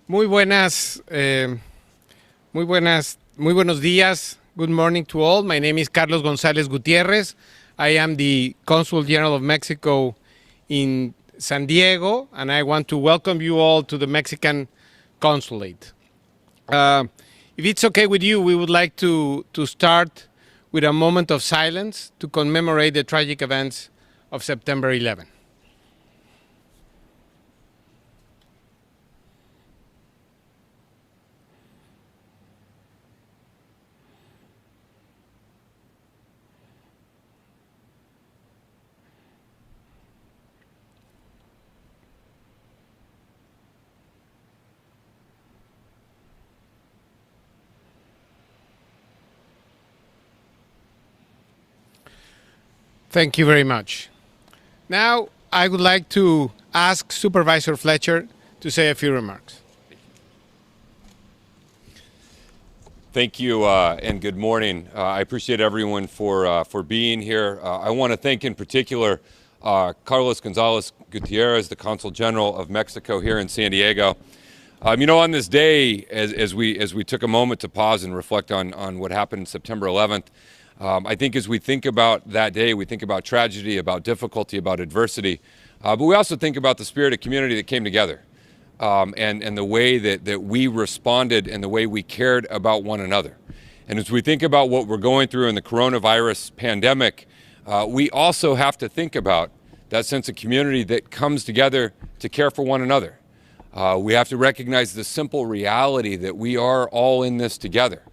Muy buenos días. Good morning to all. My name is Carlos Gonzalez-Gutierrez. I am the Consul General of Mexico in San Diego, and I want to welcome you all to the Mexican Consulate. If it's okay with you, we would like to start with a moment of silence to commemorate the tragic events of September 11. Thank you very much. Now, I would like to ask Supervisor Fletcher to say a few remarks. Thank you, and good morning. I appreciate everyone for being here. I want to thank in particular Carlos Gonzalez-Gutierrez, the Consul General of Mexico here in San Diego. On this day, as we took a moment to pause and reflect on what happened September 11th, I think as we think about that day, we think about tragedy, about difficulty, about adversity, but we also think about the spirit of community that came together, and the way that we responded and the way we cared about one another. And as we think about what we're going through in the coronavirus pandemic, we also have to think about that sense of community that comes together to care for one another. We have to recognize the simple reality that we are all in this together.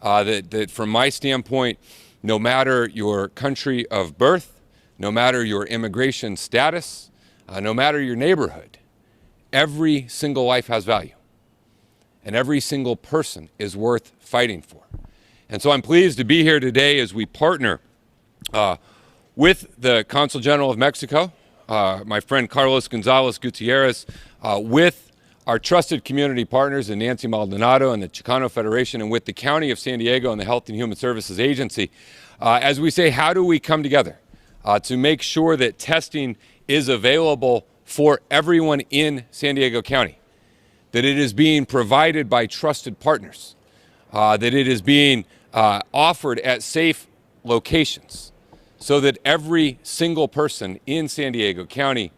That from my standpoint, no matter your country of birth, no matter your immigration status, no matter your neighborhood, every single life has value. And every single person is worth fighting for. And so I'm pleased to be here today as we partner with the Consul General of Mexico, my friend Carlos Gonzalez-Gutierrez, with our trusted community partners in Nancy Maldonado and the Chicano Federation, and with the County of San Diego and the Health and Human Services Agency, as we say, how do we come together to make sure that testing is available for everyone in San Diego County, that it is being provided by trusted partners, that it is being offered at safe locations, so that every single person in San Diego County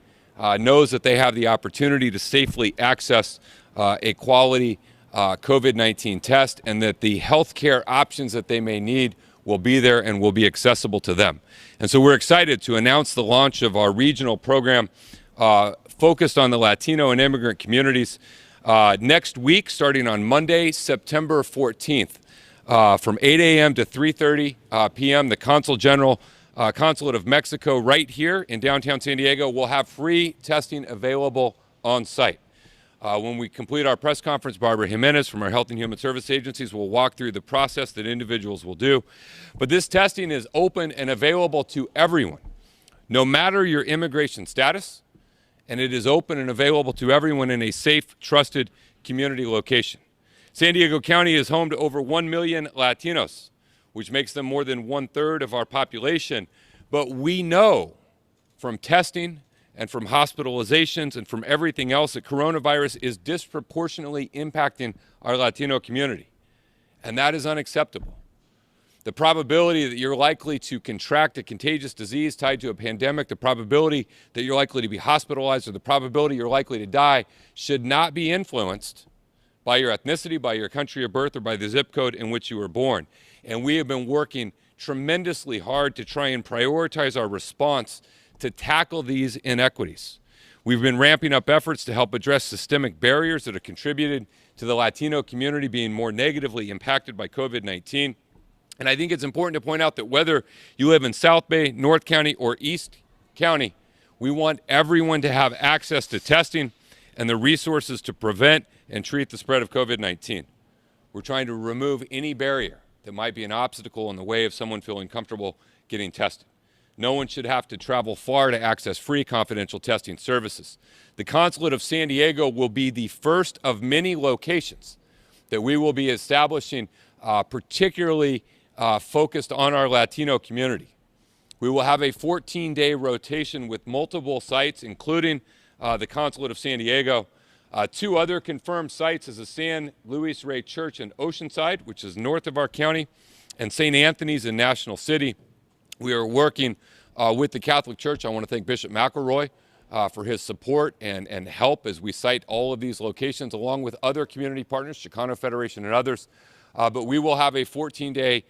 knows that they have the opportunity to safely access a quality COVID-19 test, and that the healthcare options that they may need will be there and will be accessible to them. And so we're excited to announce the launch of our regional program focused on the Latino and immigrant communities next week, starting on Monday, September 14th, from 8 a.m. to 3:30 p.m. The Consul General Consulate of Mexico right here in downtown San Diego will have free testing available on site. When we complete our press conference, Barbara Jimenez from our Health and Human Service Agencies will walk through the process that individuals will do. But this testing is open and available to everyone, no matter your immigration status, and it is open and available to everyone in a safe, trusted community location. San Diego County is home to over 1 million Latinos, which makes them more than 1/3 of our population. But we know from testing and from hospitalizations and from everything else that coronavirus is disproportionately impacting our Latino community. And that is unacceptable. The probability that you're likely to contract a contagious disease tied to a pandemic, the probability that you're likely to be hospitalized, or the probability you're likely to die should not be influenced by your ethnicity, by your country of birth, or by the zip code in which you were born. And we have been working tremendously hard to try and prioritize our response to tackle these inequities. We've been ramping up efforts to help address systemic barriers that have contributed to the Latino community being more negatively impacted by COVID-19. And I think it's important to point out that whether you live in South Bay, North County, or East County, we want everyone to have access to testing and the resources to prevent and treat the spread of COVID-19. We're trying to remove any barrier that might be an obstacle in the way of someone feeling comfortable getting tested. No one should have to travel far to access free confidential testing services. The Consulate of San Diego will be the first of many locations that we will be establishing, particularly focused on our Latino community. We will have a 14-day rotation with multiple sites, including the Consulate of San Diego, Two other confirmed sites is the San Luis Rey Church in Oceanside, which is north of our county, and St. Anthony's in National City. We are working with the Catholic Church. I want to thank Bishop McElroy for his support and help as we site all of these locations, along with other community partners, Chicano Federation and others. But we will have a 14-day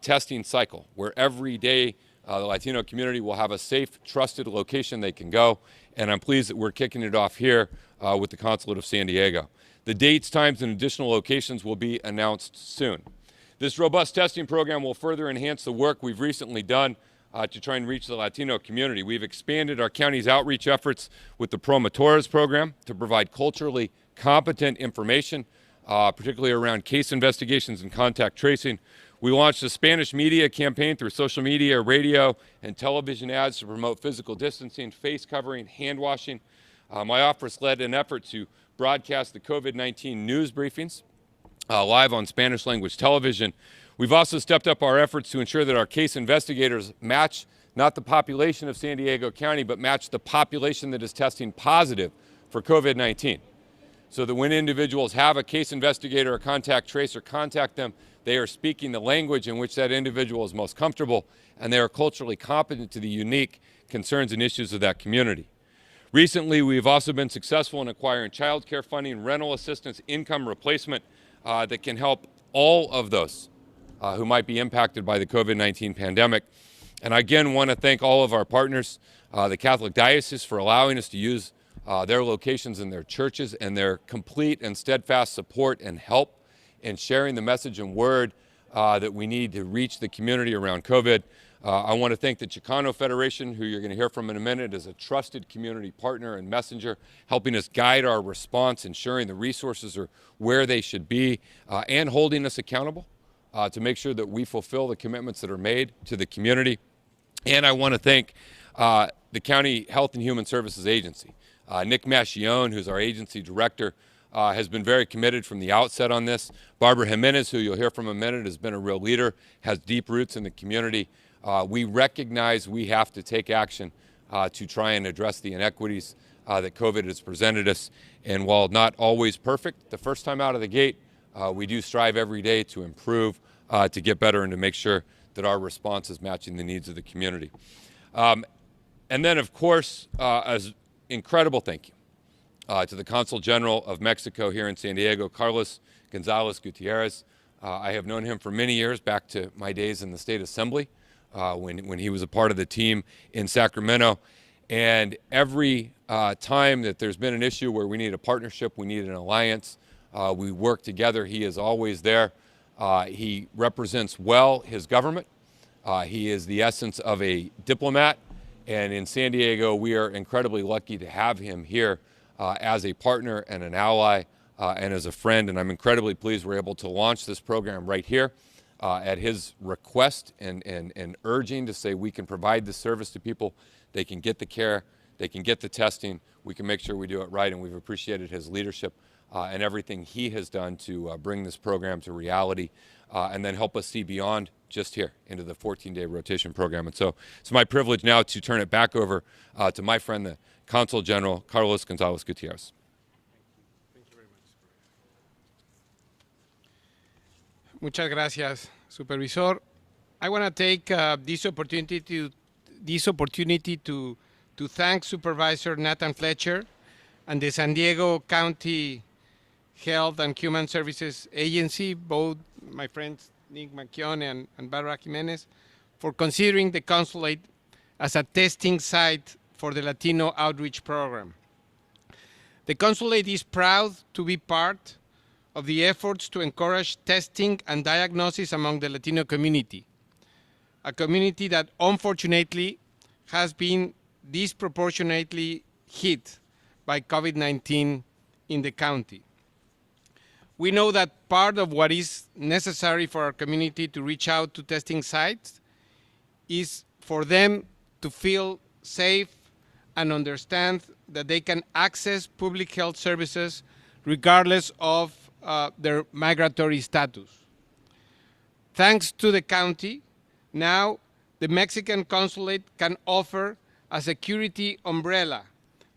testing cycle where every day the Latino community will have a safe, trusted location they can go. And I'm pleased that we're kicking it off here with the Consulate of San Diego. The dates, times, and additional locations will be announced soon. This robust testing program will further enhance the work we've recently done to try and reach the Latino community. We've expanded our county's outreach efforts with the Promotores program to provide culturally competent information, particularly around case investigations and contact tracing. We launched a Spanish media campaign through social media, radio, and television ads to promote physical distancing, face covering, hand washing. My office led an effort to broadcast the COVID-19 news briefings live on Spanish language television. We've also stepped up our efforts to ensure that our case investigators match not the population of San Diego County, but match the population that is testing positive for COVID-19. So that when individuals have a case investigator or contact tracer contact them, they are speaking the language in which that individual is most comfortable, and they are culturally competent to the unique concerns and issues of that community. Recently, we've also been successful in acquiring child care funding, rental assistance, income replacement that can help all of those who might be impacted by the COVID-19 pandemic. And I again want to thank all of our partners, the Catholic Diocese, for allowing us to use their locations and their churches and their complete and steadfast support and help in sharing the message and word that we need to reach the community around COVID. I want to thank the Chicano Federation, who you're going to hear from in a minute, as a trusted community partner and messenger, helping us guide our response, ensuring the resources are where they should be, and holding us accountable to make sure that we fulfill the commitments that are made to the community. And I want to thank the County Health and Human Services Agency. Nick Mascione, who's our agency director, has been very committed from the outset on this. Barbara Jimenez, who you'll hear from in a minute, has been a real leader, has deep roots in the community. We recognize we have to take action to try and address the inequities that COVID has presented us. And while not always perfect, the first time out of the gate, we do strive every day to improve, to get better, and to make sure that our response is matching the needs of the community. And then, of course, as incredible thank you to the Consul General of Mexico here in San Diego, Carlos Gonzalez-Gutierrez. I have known him for many years, back to my days in the State Assembly, when he was a part of the team in Sacramento. And every time that there's been an issue where we need a partnership, we need an alliance, we work together, he is always there. He represents well his government. He is the essence of a diplomat. And in San Diego, we are incredibly lucky to have him here as a partner and an ally and as a friend. And I'm incredibly pleased we're able to launch this program right here at his request and urging to say we can provide this service to people. They can get the care, they can get the testing, we can make sure we do it right. And we've appreciated his leadership and everything he has done to bring this program to reality and then help us see beyond just here into the 14-day rotation program. And so it's my privilege now to turn it back over to my friend, the Consul General, Carlos Gonzalez-Gutierrez. Thank you very much. Muchas gracias, Supervisor. I want to take this opportunity to thank Supervisor Nathan Fletcher and the San Diego County Health and Human Services Agency, both my friends Nick Mascione and Barbara Jimenez, for considering the Consulate as a testing site for the Latino Outreach Program. The Consulate is proud to be part of the efforts to encourage testing and diagnosis among the Latino community, a community that unfortunately has been disproportionately hit by COVID-19 in the county. We know that part of what is necessary for our community to reach out to testing sites is for them to feel safe and understand that they can access public health services regardless of their migratory status. Thanks to the county, now the Mexican Consulate can offer a security umbrella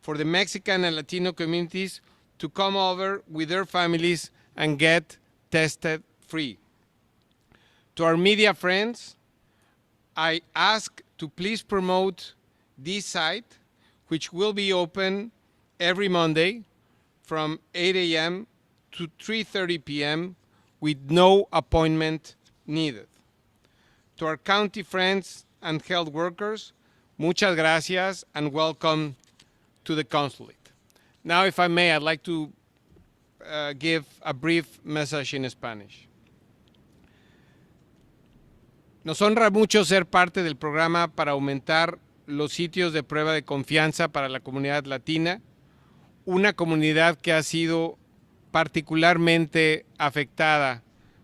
for the Mexican and Latino communities to come over with their families and get tested free. To our media friends, I ask to please promote this site, which will be open every Monday from 8 a.m. to 3:30 p.m. with no appointment needed. To our county friends and health workers, muchas gracias and welcome to the Consulate. Now, if I may, I'd like to give a brief message in Spanish. Nos honra mucho ser parte del programa para aumentar los sitios de prueba de confianza para la comunidad latina, una comunidad que ha sido particularmente afectada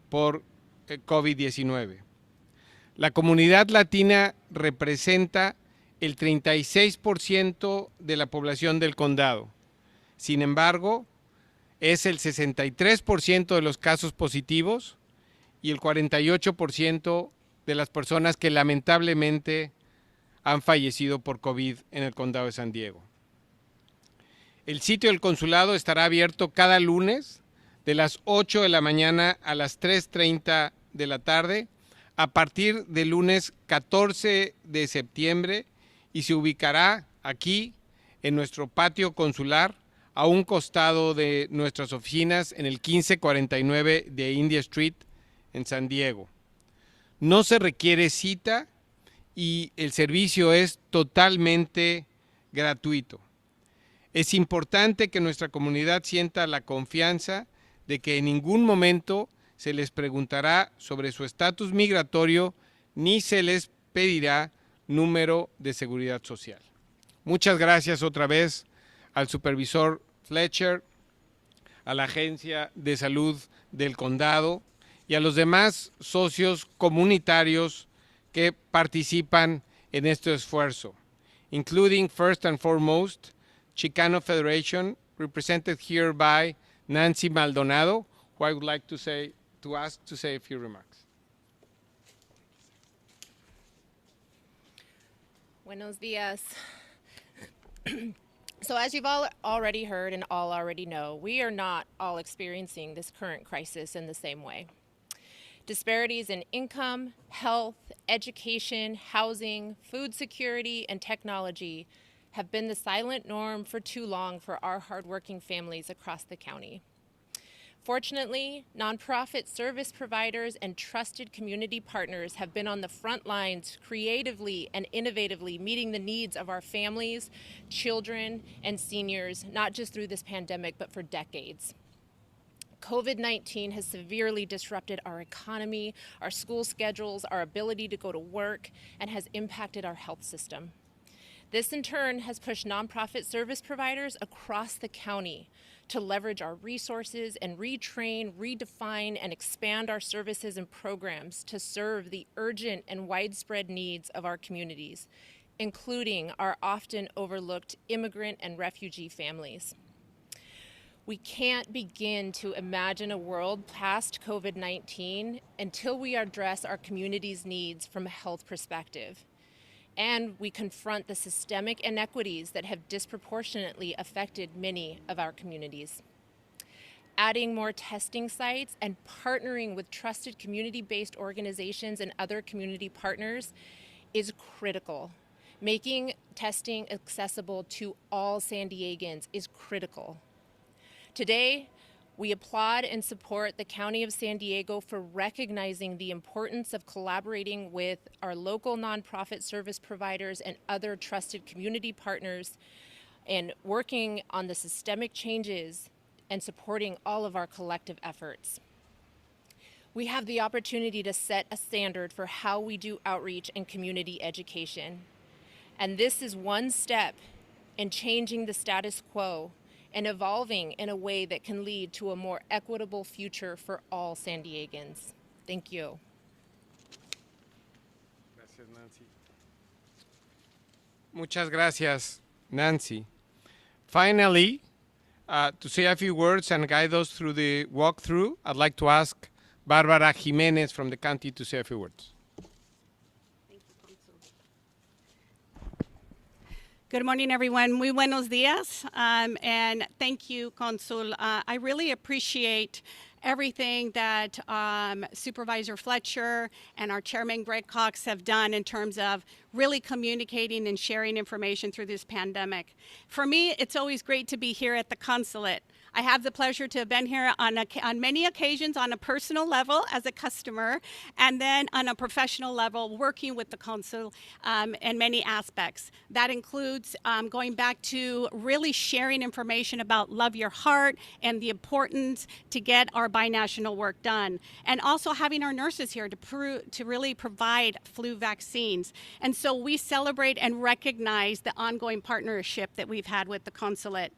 por COVID-19. La comunidad latina representa el 36% de la población del condado. Sin embargo, es el 63% de los casos positivos y el 48% de las personas que lamentablemente han fallecido por COVID en el condado de San Diego. El sitio del consulado estará abierto cada lunes de las 8 de la mañana a las 3:30 de la tarde a partir del lunes 14 de septiembre y se ubicará aquí en nuestro patio consular a un costado de nuestras oficinas en el 1549 de India Street en San Diego. No se requiere cita y el servicio es totalmente gratuito. Es importante que nuestra comunidad sienta la confianza de que en ningún momento se les preguntará sobre su estatus migratorio ni se les pedirá número de seguridad social. Muchas gracias otra vez al supervisor Fletcher, a la Agencia de Salud del Condado y a los demás socios comunitarios que participan en este esfuerzo, including first and foremost Chicano Federation, represented here by Nancy Maldonado, who I would like to ask to say a few remarks. Buenos dias. So as you've all already heard and all already know, we are not all experiencing this current crisis in the same way. Disparities in income, health, education, housing, food security, and technology have been the silent norm for too long for our hardworking families across the county. Fortunately, nonprofit service providers and trusted community partners have been on the front lines creatively and innovatively meeting the needs of our families, children, and seniors, not just through this pandemic, but for decades. COVID-19 has severely disrupted our economy, our school schedules, our ability to go to work, and has impacted our health system. This in turn has pushed nonprofit service providers across the county to leverage our resources and retrain, redefine, and expand our services and programs to serve the urgent and widespread needs of our communities, including our often overlooked immigrant and refugee families. We can't begin to imagine a world past COVID-19 until we address our community's needs from a health perspective. And we confront the systemic inequities that have disproportionately affected many of our communities. Adding more testing sites and partnering with trusted community-based organizations and other community partners is critical. Making testing accessible to all San Diegans is critical. Today, we applaud and support the County of San Diego for recognizing the importance of collaborating with our local nonprofit service providers and other trusted community partners and working on the systemic changes and supporting all of our collective efforts. We have the opportunity to set a standard for how we do outreach and community education. And this is one step in changing the status quo and evolving in a way that can lead to a more equitable future for all San Diegans. Thank you. Gracias, Nancy. Muchas gracias, Nancy. Finally, to say a few words and guide us through the walkthrough, I'd like to ask Barbara Jimenez from the county to say a few words. Thank you, Consul. Good morning, everyone. Muy buenos días, and thank you, Consul. I really appreciate everything that Supervisor Fletcher and our Chairman Greg Cox have done in terms of really communicating and sharing information through this pandemic. For me, it's always great to be here at the Consulate. I have the pleasure to have been here on many occasions on a personal level as a customer, and then on a professional level working with the Consul in many aspects. That includes going back to really sharing information about Love Your Heart and the importance to get our binational work done, and also having our nurses here to really provide flu vaccines. And so we celebrate and recognize the ongoing partnership that we've had with the Consulate.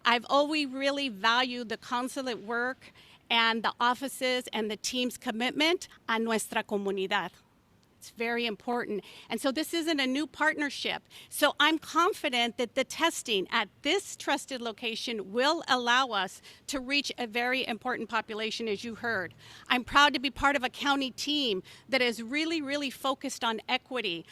I've always really valued the consulate work and the offices and the team's commitment a nuestra comunidad. It's very important. And so this isn't a new partnership. So I'm confident that the testing at this trusted location will allow us to reach a very important population, as you heard. I'm proud to be part of a county team that is really, really focused on equity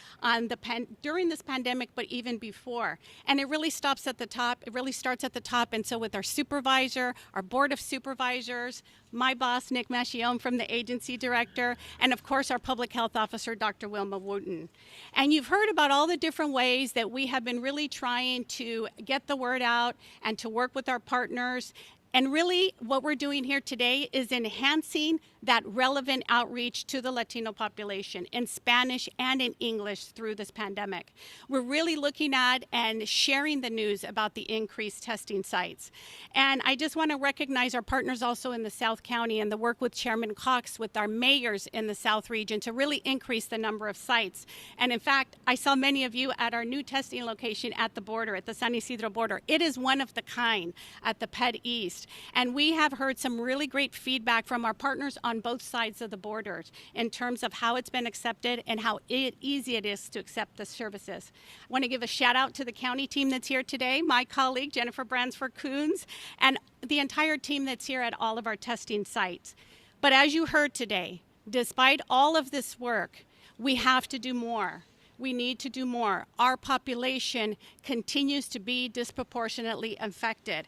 during this pandemic, but even before. And it really stops at the top. It really starts at the top. And so with our supervisor, our board of supervisors, my boss, Nick Machione, from the agency director, and of course our public health officer, Dr. Wilma Wooten. And you've heard about all the different ways that we have been really trying to get the word out and to work with our partners. And really what we're doing here today is enhancing that relevant outreach to the Latino population in Spanish and in English through this pandemic. We're really looking at and sharing the news about the increased testing sites. And I just want to recognize our partners also in the South County and the work with Chairman Cox with our mayors in the South region to really increase the number of sites. And in fact, I saw many of you at our new testing location at the border, at the San Isidro border. It is one of the kind at the Ped East. And we have heard some really great feedback from our partners on both sides of the borders in terms of how it's been accepted and how easy it is to accept the services. I want to give a shout out to the county team that's here today, my colleague Jennifer Bransford-Coons, and the entire team that's here at all of our testing sites. But as you heard today, despite all of this work, we have to do more. We need to do more. Our population continues to be disproportionately affected.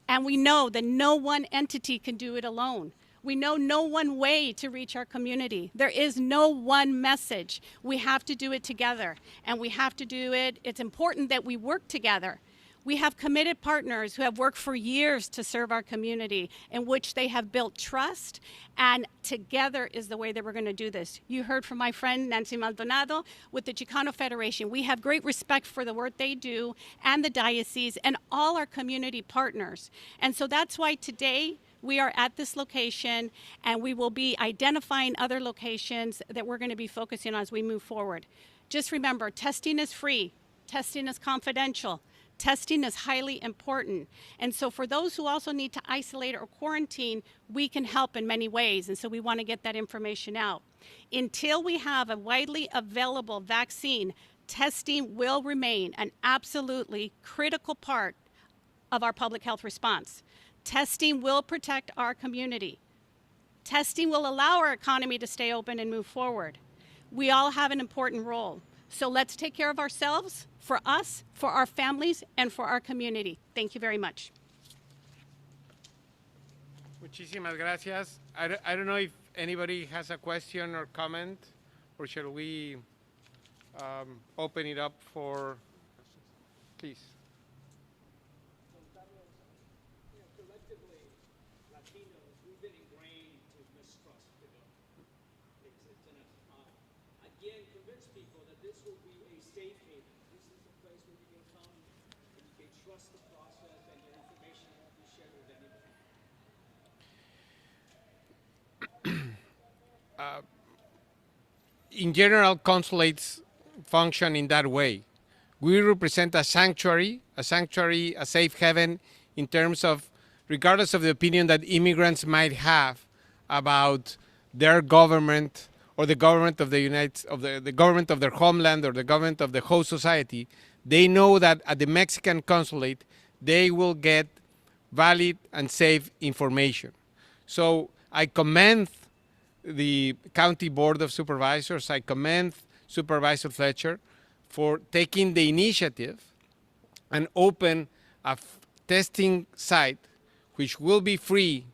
And we know that no one entity can do it alone. We know no one way to reach our community. There is no one message. We have to do it together, and we have to do it. It's important that we work together. We have committed partners who have worked for years to serve our community, in which they have built trust, and together is the way that we're going to do this. You heard from my friend Nancy Maldonado with the Chicano Federation. We have great respect for the work they do and the diocese and all our community partners. And so that's why today we are at this location, and we will be identifying other locations that we're going to be focusing on as we move forward. Just remember, testing is free, testing is confidential. Testing is highly important. And so for those who also need to isolate or quarantine, we can help in many ways. And so we want to get that information out. Until we have a widely available vaccine, testing will remain an absolutely critical part of our public health response. Testing will protect our community. Testing will allow our economy to stay open and move forward. We all have an important role. So let's take care of ourselves, for us, for our families, and for our community. Thank you very much. Muchísimas gracias. I don't know if anybody has a question or comment, or shall we open it up for, please. In general, consulates function in that way. We represent a sanctuary, a safe haven in terms of, regardless of the opinion that immigrants might have about their government or the government of the government of their homeland or the government of the host society, they know that at the Mexican consulate, they will get valid and safe information. So I commend the County Board of Supervisors, I commend Supervisor Fletcher for taking the initiative and open a testing site which will be free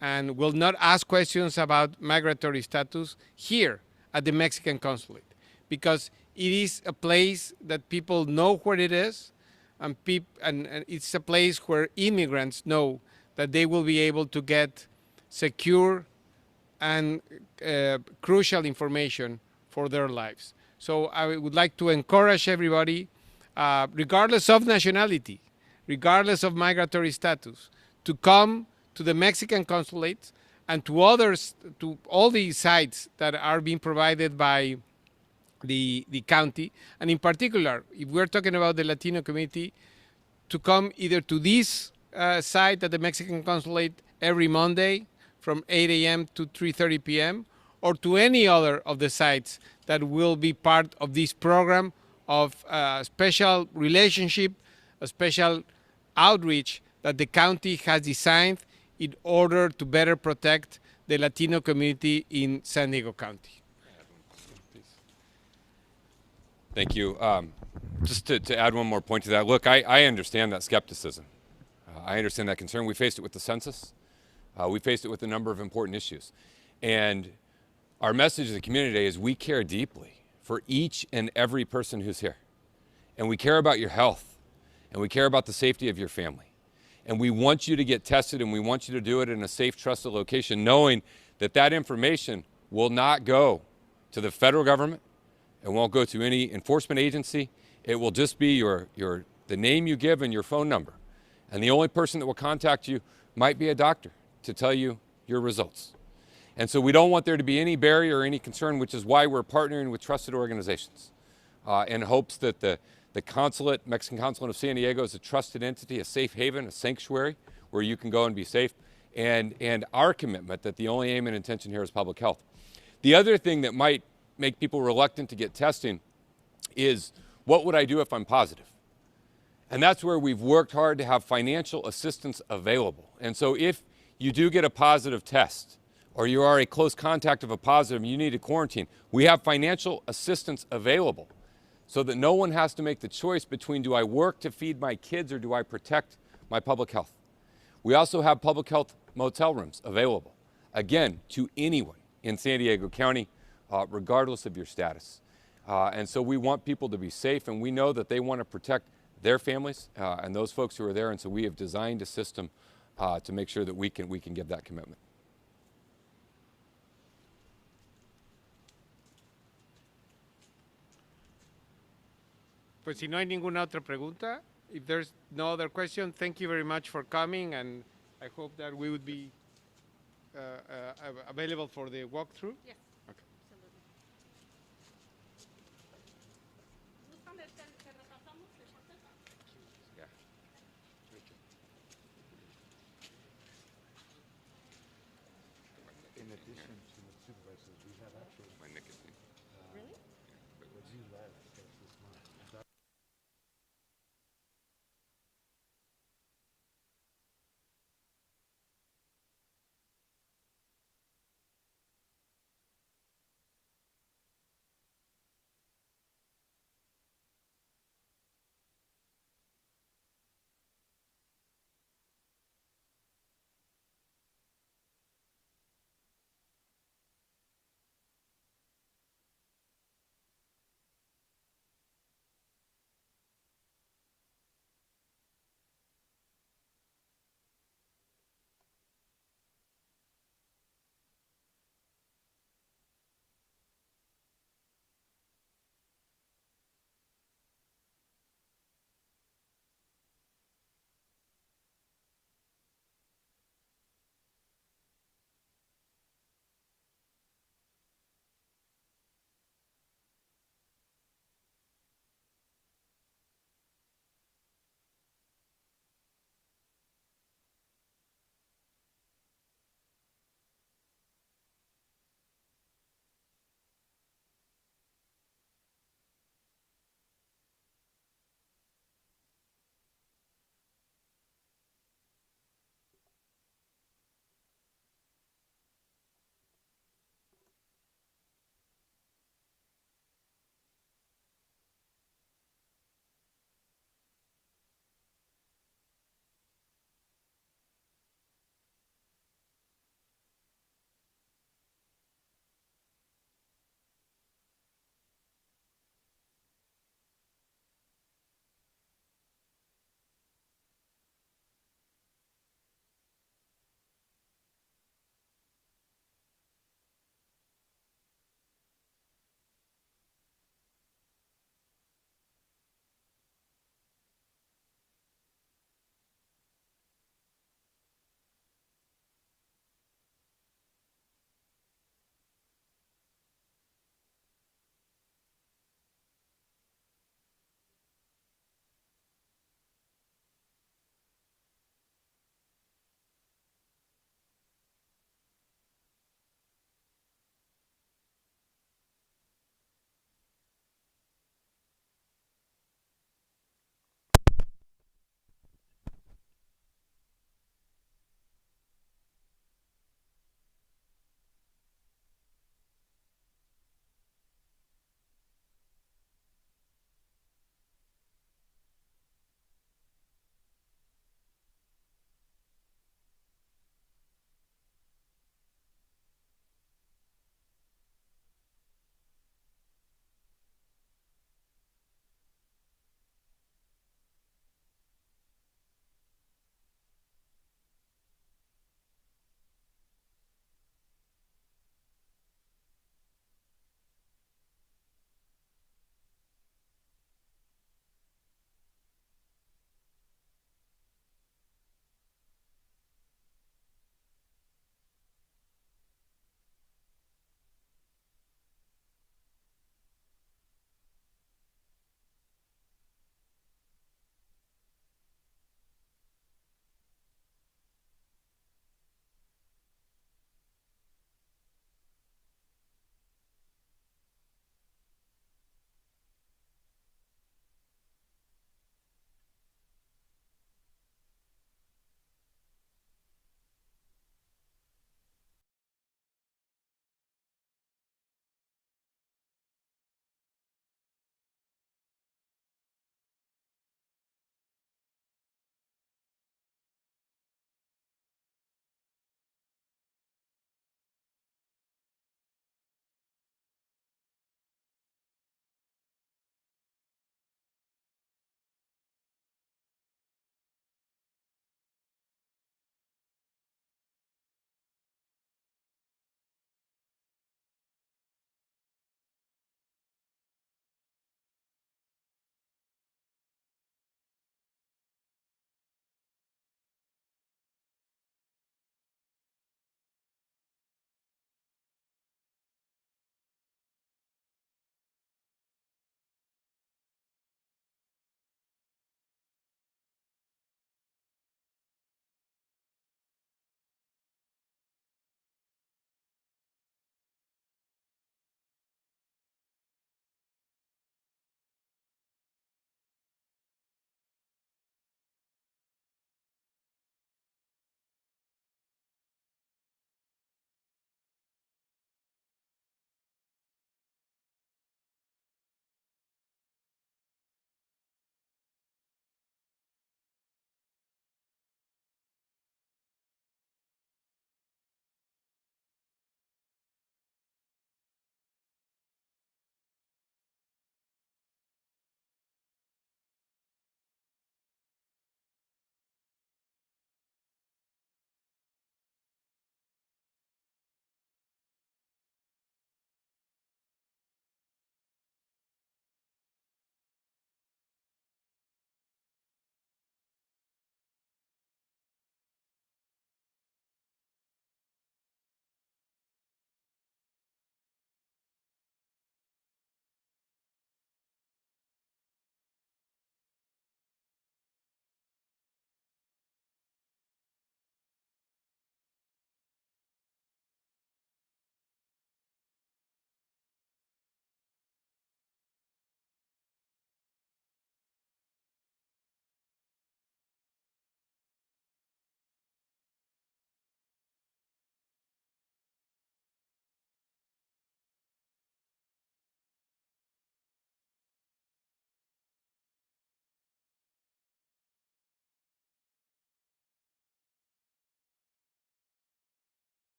and will not ask questions about migratory status here at the Mexican Consulate, because it is a place that people know where it is, and it's a place where immigrants know that they will be able to get secure and crucial information for their lives. So I would like to encourage everybody, regardless of nationality, regardless of migratory status, to come to the Mexican Consulate and to others, to all the sites that are being provided by the county. And in particular, if we're talking about the Latino community, to come either to this site at the Mexican Consulate every Monday from 8 a.m. to 3:30 p.m., or to any other of the sites that will be part of this program of special relationship, a special outreach that the county has designed in order to better protect the Latino community in San Diego County. Thank you. Just to add one more point to that, look, I understand that skepticism. I understand that concern. We faced it with the census. We faced it with a number of important issues. And our message to the community today is we care deeply for each and every person who's here. And we care about your health. And we care about the safety of your family. And we want you to get tested, and we want you to do it in a safe, trusted location, knowing that that information will not go to the federal government. It won't go to any enforcement agency. It will just be the name you give and your phone number. And the only person that will contact you might be a doctor to tell you your results. And so we don't want there to be any barrier or any concern, which is why we're partnering with trusted organizations in hopes that the Consulate, Mexican Consulate of San Diego, is a trusted entity, a safe haven, a sanctuary where you can go and be safe, and our commitment that the only aim and intention here is public health. The other thing that might make people reluctant to get testing is, what would I do if I'm positive? And that's where we've worked hard to have financial assistance available. And so if you do get a positive test, or you are a close contact of a positive and you need to quarantine, we have financial assistance available so that no one has to make the choice between, do I work to feed my kids or do I protect my public health? We also have public health motel rooms available, again, to anyone in San Diego County, regardless of your status. And so we want people to be safe, and we know that they want to protect their families and those folks who are there, and so we have designed a system to make sure that we can give that commitment. Pues si no hay ninguna otra pregunta, if there's no other question, thank you very much for coming, and I hope that we would be available for the walkthrough. Yes. Okay. Yeah. In addition to the supervisors, we have actually My nicotine. Really? what you left.